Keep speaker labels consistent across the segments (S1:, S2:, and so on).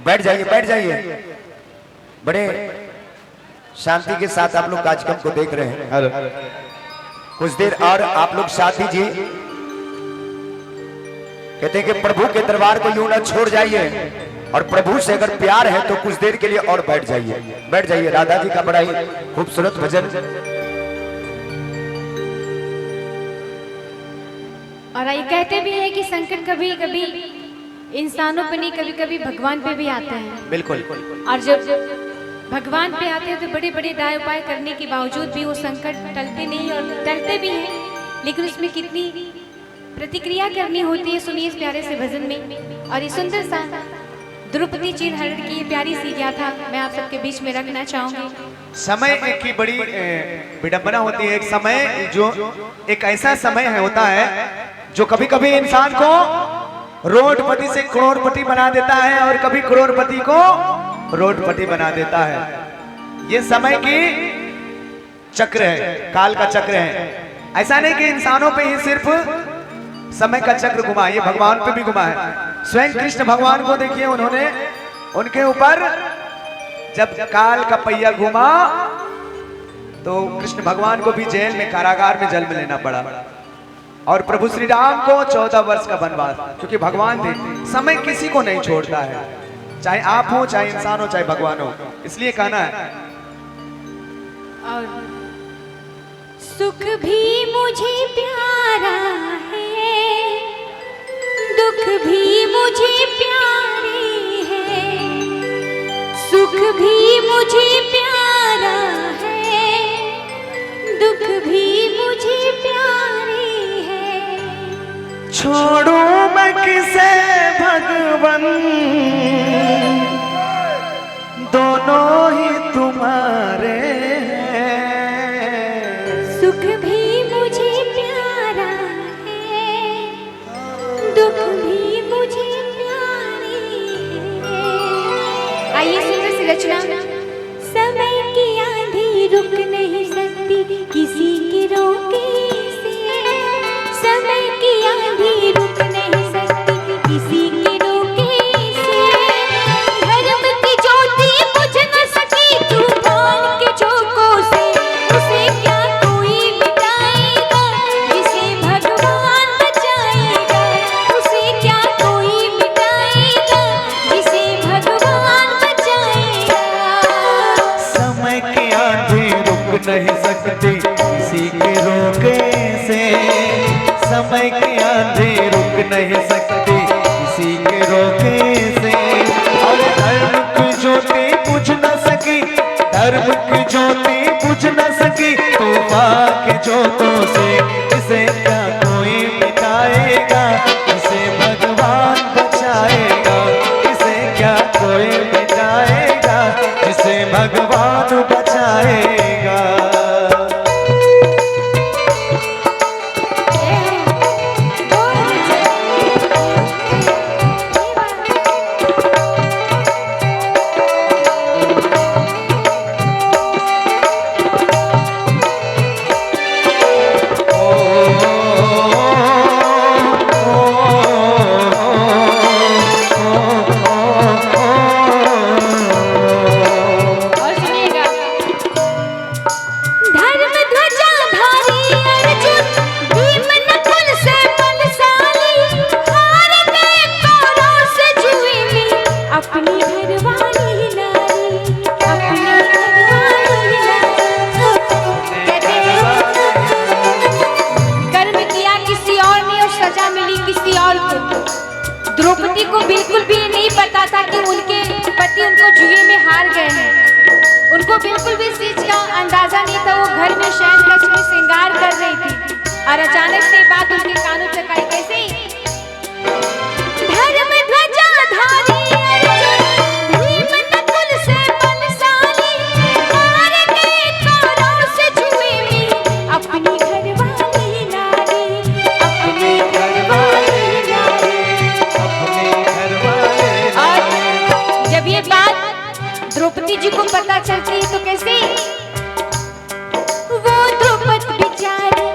S1: बैठ जाइए बैठ जाइए। बड़े शांति के साथ आप लोग कार्यक्रम को देख रहे हैं। कुछ देर और आप लोग साथ दीजिए। कहते हैं कि प्रभु के दरबार को यूं ना छोड़ जाइए, और प्रभु से अगर प्यार है तो कुछ देर के लिए और बैठ जाइए। बैठ जाइए। राधा जी का बड़ा ही खूबसूरत भजन।
S2: और ये कहते भी हैं कि संकट कभी कभी इंसानों पे नहीं, कभी कभी भगवान पे भी आते हैं।
S1: बिल्कुल।
S2: और जब भगवान पे आते हैं तो बड़े बड़े दाय उपाय करने के बावजूद भी वो संकट टलते नहीं और टलते भी हैं, लेकिन उसमें कितनी प्रतिक्रिया करनी होती है। सुनिए इस प्यारे से भजन में। और ये सुंदर सा द्रौपदी चिरहरण की ये प्यारी सी गाथा मैं आप सबके बीच में रखना चाहूंगी।
S3: समय की बड़ी विडंबना होती है। एक समय जो एक ऐसा समय है होता है जो कभी कभी इंसान को रोडपति से करोड़पति बना देता है और कभी करोड़पति को रोडपति बना देता है। ये समय की चक्र है, काल का चक्र है। ऐसा नहीं कि इंसानों पे ही सिर्फ समय का चक्र घुमा, ये भगवान पे भी घुमा है। स्वयं कृष्ण भगवान को देखिए, उन्होंने उनके ऊपर जब काल का पहिया घुमा तो कृष्ण भगवान को भी जेल में, कारागार में जन्म लेना पड़ा। और प्रभु श्री राम को 14 वर्ष का वनवास, क्योंकि भगवान थे। समय किसी को नहीं छोड़ता है, चाहे आप हो, चाहे इंसान हो, चाहे भगवान हो। इसलिए कहना है
S2: और सुख भी मुझे प्यारा है, दुख भी मुझे प्यारे है। सुख भी मुझे प्यारा है, दुख भी मुझे प्यारे है।
S3: छोड़ू मैं किसे भगवन, दोनों ही तुम्हारे हैं।
S2: सुख भी मुझे प्यारा है, दुख भी मुझे प्यारे है। आइए सुंदर सी रचना। समय की आंधी रुक नहीं सकती किसी के रोके से। समय की आंधी रुक नहीं सकती किसी के रोके से। धर्म की ज्योति बुझ न सकी तूफान के झोंकों से। उसे क्या कोई मिटाएगा जिसे भगवान बचाएगा। उसे क्या कोई मिटाएगा जिसे भगवान बचाएगा।
S3: समय की आंधी रुक नहीं सकती किसी के रोके से। समय की आंधी रुक नहीं सकती किसी के रोके से। और धर्म की ज्योति बुझ न सकी, धर्म की ज्योति बुझ न सकी तूफान के झोंकों से। इसे क्या कोई मिटाएगा इसे भगवान बचाएगा। इसे क्या कोई मिटाएगा जिसे भगवान बचाएगा।
S2: द्रौपदी को बिल्कुल भी नहीं पता था कि उनके पति उनको जुए में हार गए हैं। उनको बिल्कुल भी इस चीज का अंदाजा नहीं था। वो घर में शयन कक्ष में श्रृंगार कर रही थी और अचानक से बात उनके कानों तक आई। कैसे? धर्म ध्वजा धारी अर्जुन भीम नकुल से बलशाली। हार गए कौरव से जुए में अपनी घरवाली नारी। अपनी घरवाली नारी। जब ये बात द्रौपदी जी को पता चलती है तो कैसे वो द्रौपदी बेचारी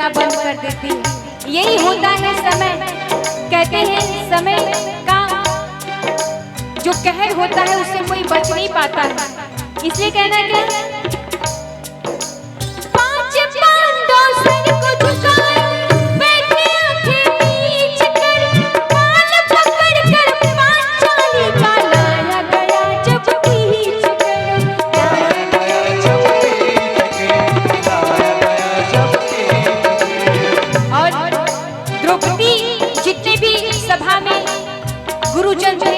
S2: करना बंद कर देती है। यही होता है समय। कहते हैं समय का जो कहर होता है उससे कोई बच नहीं पाता है। इसलिए कहना क्या, पांच पांडव सर को झुकाए बैठे आंखें नीच कर, बाल पकड़ कर पांचाली का लाया गया जब खींच कर,
S3: लाया गया जब खींच के, लाया गया जब खींच के।
S2: और द्रौपदी जितने भी सभा में गुरुजन थे,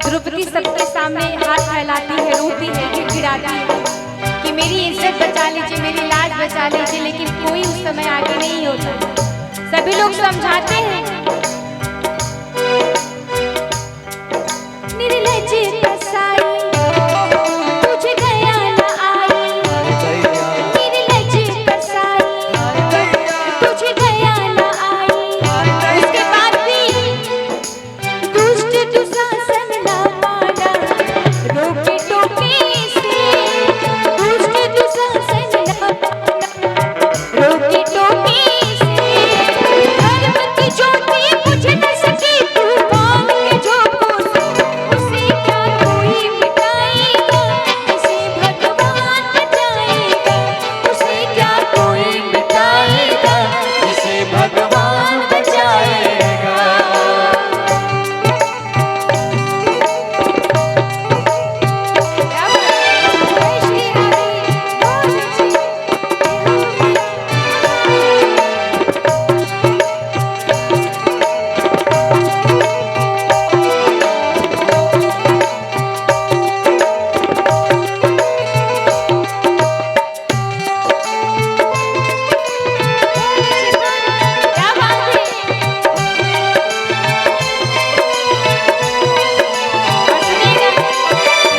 S2: द्रौपदी सबके सामने हाथ फैलाती है, रोती है, गिड़गिड़ाती है कि मेरी इज्जत बचा लीजिए, मेरी लाज बचा लीजिए, लेकिन कोई उस समय आगे नहीं होता। सभी लोग समझाते हैं, निर्लज कसाई तुझे दया न आई, निर्लज कसाई तुझे दया न आई। उसके बाद भी दुष्ट दुशासन न माना, रोके टोके से दुष्ट दुशासन न माना, रोके टोके से। धर्म की ज्योति बुझ न सकी तूफान के झोंकों से, उसे क्या कोई मिटाएगा, जिसे भगवान बचाएगा, उसे क्या कोई मिटाएगा, जिसे भगवान बचाएगा। क्या बात है।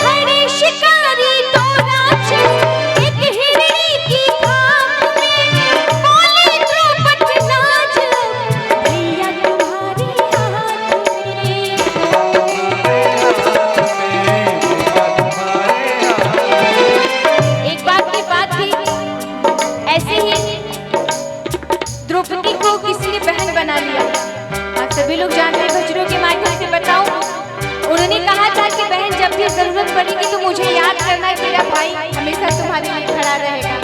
S2: खड़े शिकारी दो राक्षस एक हिरणी की खाप में, बोले द्रौपदी नाच भैया तुम्हारे हाथ में। एक बात की बात थी, ऐसे ही द्रौपदी को किसी ने बहन बना लिया। आप सभी लोग जानते हैं, भजनों के माध्यम से बताऊं, उन्होंने कहा था कि बहन जब भी जरूरत पड़ेगी तो मुझे याद करना है, तेरा भाई हमेशा तुम्हारे लिए खड़ा रहेगा।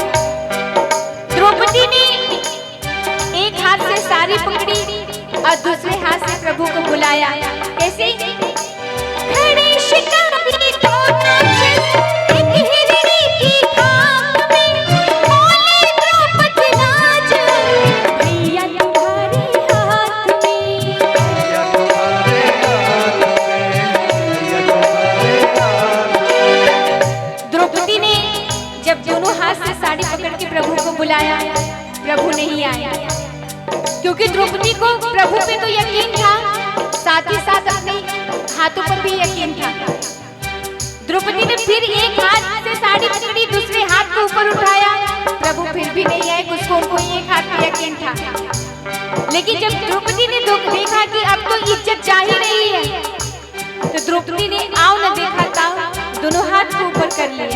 S2: द्रौपदी ने एक हाथ से साड़ी पकड़ी और दूसरे हाथ से प्रभु को बुलाया। कैसे? खड़े शिकारी दो राक्षस एक हिरणी की खाप में, बोले द्रौपदी नाच भैया तुम्हारे हाथ में।
S3: या तुम्हारे हाथ में, या तुम्हारे हाथ में।
S2: द्रौपदी ने जब दोनों हाथ से साड़ी पकड़ के प्रभु को बुलाया, प्रभु नहीं आया, क्योंकि द्रौपदी को प्रभु पे तो यकीन था, साथ ही साथ अपने हाथों पर भी यकीन था। द्रौपदी ने फिर एक हाथ से साड़ी पकड़ी, दूसरे हाथ को ऊपर उठाया, प्रभु फिर भी नहीं आए, उसको उनको एक हाथ पे यकीन था। लेकिन जब द्रौपदी ने देखा कि अब तो इज्जत जा ही रही है, तो द्रौपदी ने आओ न देखा था, दोनों हाथ को ऊपर कर लिए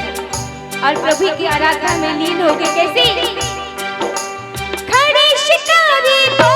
S2: और प्रभु की आराधना में लीन हो गए। कैसे? खड़े शिकारी दो